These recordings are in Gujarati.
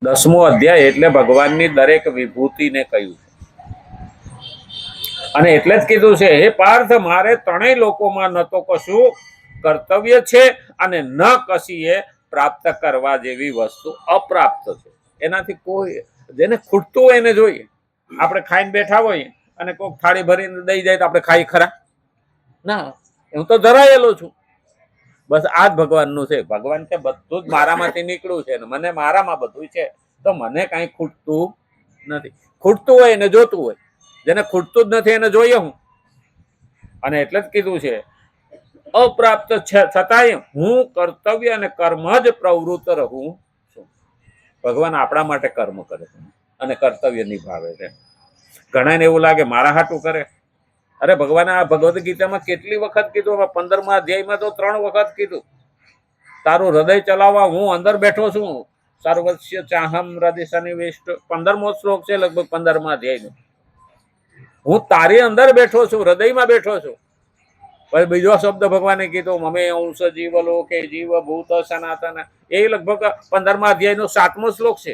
10મો અધ્યાય એટલે ભગવાનની દરેક વિભૂતિને કહ્યું છે. અને એટલે જ કીધું છે, હે પાર્થ, મારે ત્રણેય લોકોમાં ન તો કશું કર્તવ્ય છે અને ન કશીએ પ્રાપ્ત કરવા જેવી વસ્તુ અપ્રાપ્ત છે. એનાથી કોઈ જેને ખૂટતું હોય એને જોઈએ. આપણે ખાઈને બેઠા હોઈએ અને કોઈક થાળી ભરીને દઈ જાય તો આપણે ખાઈ ખરા? ના, હું તો ધરાયેલો છું. બસ આ જ ભગવાનનું છે. ભગવાન કે બધું જ મારામાંથી નીકળ્યું છે ને મને મારામાં બધું છે, તો મને કઈ ખૂટતું નથી. ખૂટતું હોય એને જોતું હોય, જેને ખૂટતું જ નથી એને જોઈએ હું. અને એટલે જ કીધું છે, અપ્રાપ્ત છે છતાંય હું કર્તવ્ય અને કર્મ જ પ્રવૃત્ત રહું છું. ભગવાન આપણા માટે કર્મ કરે છે અને કર્તવ્ય નિભાવે છે. ઘણાને એવું લાગે મારા હાટું કરે. અરે ભગવાને આ ભગવદ્ ગીતામાં કેટલી વખત કીધું? 15મા અધ્યાયમાં તો 3 વખત કીધું. તારું હૃદય ચલાવવા હું અંદર બેઠો છું. સર્વસ્ય ચાહમ હૃદય સન્નિવિષ્ટ 15મો શ્લોક છે લગભગ 15મા અધ્યાયનો. હું તારી અંદર બેઠો છું, હૃદયમાં બેઠો છું. પછી બીજો શબ્દ ભગવાને કીધો, મમે અંશ જીવ લોકે જીવ ભૂત સનાતન. એ લગભગ 15મા અધ્યાયનો 7મો શ્લોક છે.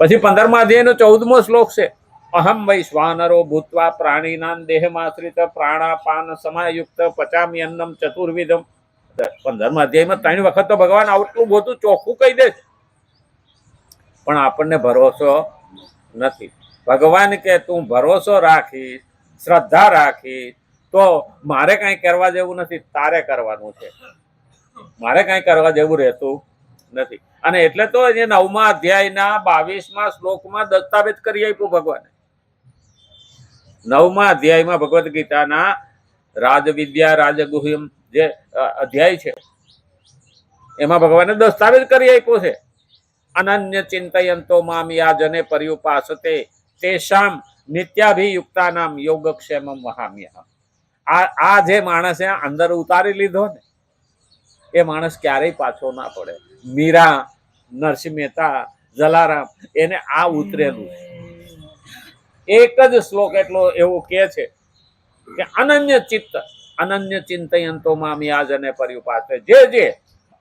પછી 15મા અધ્યાયનો 14મો શ્લોક છે, અહમ વૈશ્વાનરો ભૂત્વા પ્રાણીનાં દેહમાશ્રિત પ્રાણાપાન સમાયુક્ત પચામી અન્નમ ચતુર્વિધમ. 15મા અધ્યાયમાં 3 વખત તો ભગવાન આટલું બધું ચોખ્ખું કહી દે છે. પણ આપણને ભરોસો નથી. ભગવાન કે તું ભરોસો રાખી, શ્રદ્ધા રાખી તો મારે કઈ કરવા જેવું નથી, તારે કરવાનું છે. મારે કઈ કરવા જેવું રહેતું નથી. અને એટલે તો એ 9મા અધ્યાયના 22મા શ્લોકમાં દસ્તાવેજ કરી આપ્યું ભગવાને. 9મા અધ્યાયમાં ભગવદ્ ગીતાના રાજવિદ્યા રાજગુહ્યમ જે અધ્યાય છે એમાં ભગવાને દસ્તાવેજ કરી આપ્યો છે. અનન્ય ચિંતયંતો મામ યાજને પર્યુપાસતે તેષામ નિત્યાભિયુક્તાનામ યોગક્ષેમમ વહામ્યહમ. આ જે માણસે અંદર ઉતારી લીધો ને એ માણસ ક્યારેય પાછો ના પડે. મીરા, નરસિંહ મહેતા, જલારામ એને આ ઉતરેલું છે. એક જ શ્લોક એટલો એવું કે છે કે અનન્ય ચિંતયંતો મામ યાજને પર્યુપાસતે. જે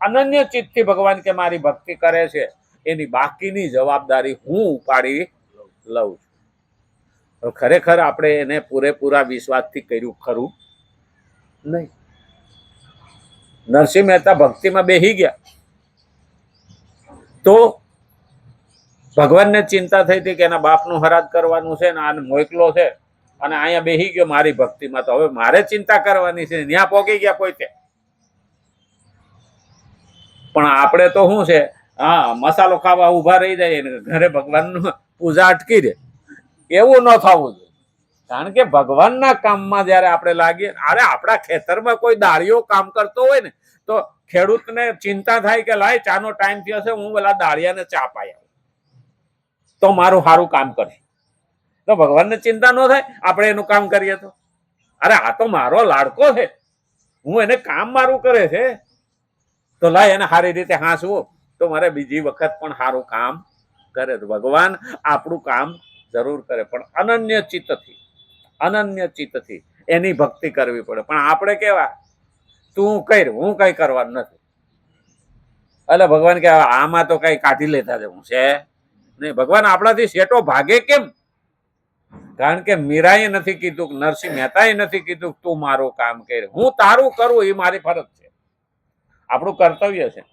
અનન્ય ચિત્તથી ભગવાન કે મારી ભક્તિ કરે છે એની બાકીની જવાબદારી હું ઉપાડી લઉં છું. ખરેખર આપણે એને પૂરેપૂરા વિશ્વાસથી કર્યું ખરું નહીં. નરસિંહ મહેતા ભક્તિમાં બેહી ગયા તો ભગવાનને ચિંતા થઈ હતી કે એના બાપનું હરાજ કરવાનું છે ને આને મોકલો છે અને અહીંયા બેહી ગયો મારી ભક્તિમાં, તો હવે મારે ચિંતા કરવાની છે. ત્યાં પોગી ગયા પોતે. પણ આપણે તો શું છે, હા, મસાલો ખાવા ઉભા રહી જાય ને ઘરે ભગવાનનું પૂજા અટકી દે. એવું ન થવું જોઈએ. કારણ કે ભગવાનના કામમાં જયારે આપણે લાગીએ, અરે આપણા ખેતરમાં કોઈ દાળીઓ કામ કરતો હોય ને તો ખેડૂતને ચિંતા થાય કે લાય ચાનો ટાઈમ થયો છે, હું પેલા દાળિયાને ચા પાય તો મારું સારું કામ કરે. તો ભગવાનને ચિંતા ન થાય આપણે એનું કામ કરીએ તો? અરે આ તો મારો લાડકો છે, હું એને કામ મારું કરે છે, તો લાય એને સારી રીતે હાંસવું તો મારે બીજી વખત પણ સારું કામ કરે. તો ભગવાન આપણું કામ જરૂર કરે, પણ અનન્ય ચિત્તથી એની ભક્તિ કરવી પડે. પણ આપણે કેવા, તું કર, હું કઈ કરવાનું નથી. એટલે ભગવાન કે આમાં તો કઈ કાઢી લેતા જવું છે નહીં. ભગવાન આપણાથી શેટો ભાગે કેમ? કારણ કે મીરાએ નથી કીધું, નરસિંહ મહેતાએ નથી કીધું તું મારું કામ કર, હું તારું કરું એ મારી ફરજ છે, આપણું કર્તવ્ય છે.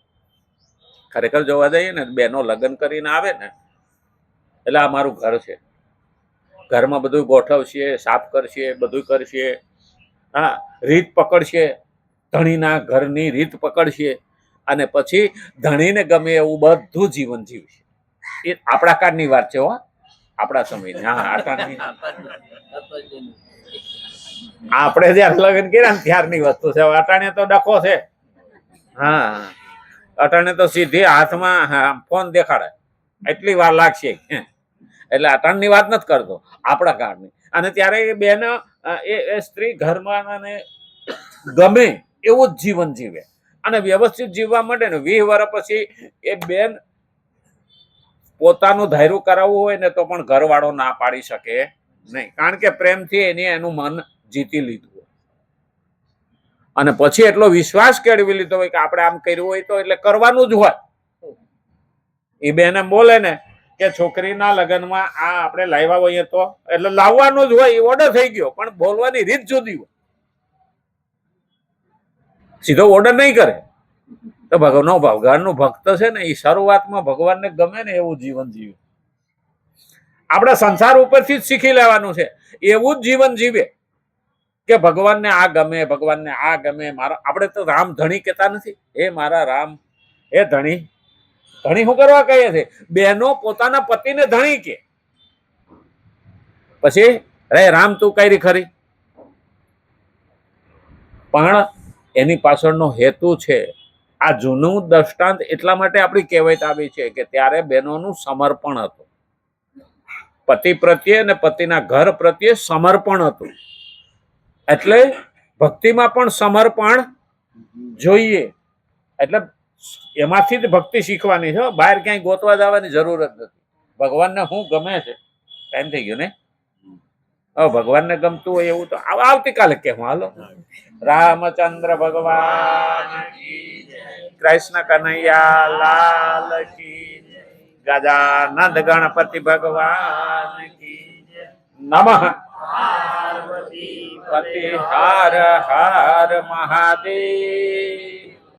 ખરેખર જોવા જઈએ ને, બેનો લગ્ન કરીને આવે ને એટલે આ મારું ઘર છે, ઘરમાં બધું ગોઠવશે, સાફ કરશે, બધું કરશે, હા, રીત પકડશે, ધણીના ઘરની રીત પકડશે અને પછી ધણીને ગમે એવું બધું જીવન જીવશે. એ આપણા કાળની વાત છે હો, આપણા સમયની. હા, આપણે જયારે લગ્ન કર્યા ને ત્યારની વસ્તુ છે. અટાણે તો ડખો છે. હા, અટાણે તો સીધી હાથમાં ફોન દેખાડે, એટલી વાર લાગશે. એટલે અટાણની વાત નથી કરતો, આપણા કાળની. અને ત્યારે એ બેન એ સ્ત્રી ઘરમાં ગમે એવું જ જીવન જીવે અને વ્યવસ્થિત જીવવા માટે ને 20 વર્ષ પછી એ બેન પોતાનું ધાર્યું કરાવવું હોય ને તો પણ ઘરવાળો ના પાડી શકે નહીં. કારણ કે પ્રેમથી એનું મન જીતી લીધું અને પછી એટલો વિશ્વાસ કેળવી લીધો હોય કે આપણે આમ કર્યું હોય તો એટલે કરવાનું જ હોય. એ બેન એમ બોલે ને કે છોકરીના લગ્નમાં આ આપણે લાવ્યા હોઈએ તો એટલે લાવવાનું જ હોય, એ ઓર્ડર થઈ ગયો, પણ બોલવાની રીત જુદી હોય. સીધો ઓર્ડર નહીં કરે. તો ભગવાનનું ભક્ત છે ને એ શરૂઆતમાં ભગવાનને ગમે ને એવું જીવન જીવે. આપણે સંસાર ઉપરથી જ શીખી લેવાનું છે, એવું જ જીવન જીવે કે ભગવાનને આ ગમે, ભગવાનને આ ગમે. મારા આપણે તો રામ ધણી કહેતા નથી, એ મારા રામ, એ ધણી. ધણી શું કરવા કહીએ છે? બહેનો પોતાના પતિને ધણી કે પછી રે રામ તું કરી ખરી, પણ એની પાછળનો હેતુ છે. આ જૂનું દ્રષ્ટાંત એટલા માટે આપણી કહેવત આવી છે કે ત્યારે બહેનોનું સમર્પણ હતું, પતિ પ્રત્યે અને પતિના ઘર પ્રત્યે સમર્પણ હતું. એટલે ભક્તિમાં પણ સમર્પણ જોઈએ. એટલે એમાંથી જ ભક્તિ શીખવાની છે, બહાર ક્યાંય ગોતવા જવાની જરૂર જ નથી. ભગવાનને શું ગમે છે, ટાઈમ થઈ ગયો ને. હવે ભગવાનને ગમતું હોય એવું તો આવતીકાલે કેવું. હાલો, રામચંદ્ર ભગવાન કી જય, કૃષ્ણ કનૈયા લાલ કી જય, ગજાનંદ ગણપતિ ભગવાન કી જય. નમઃ પાર્વતી પતિ હર હર મહાદેવ.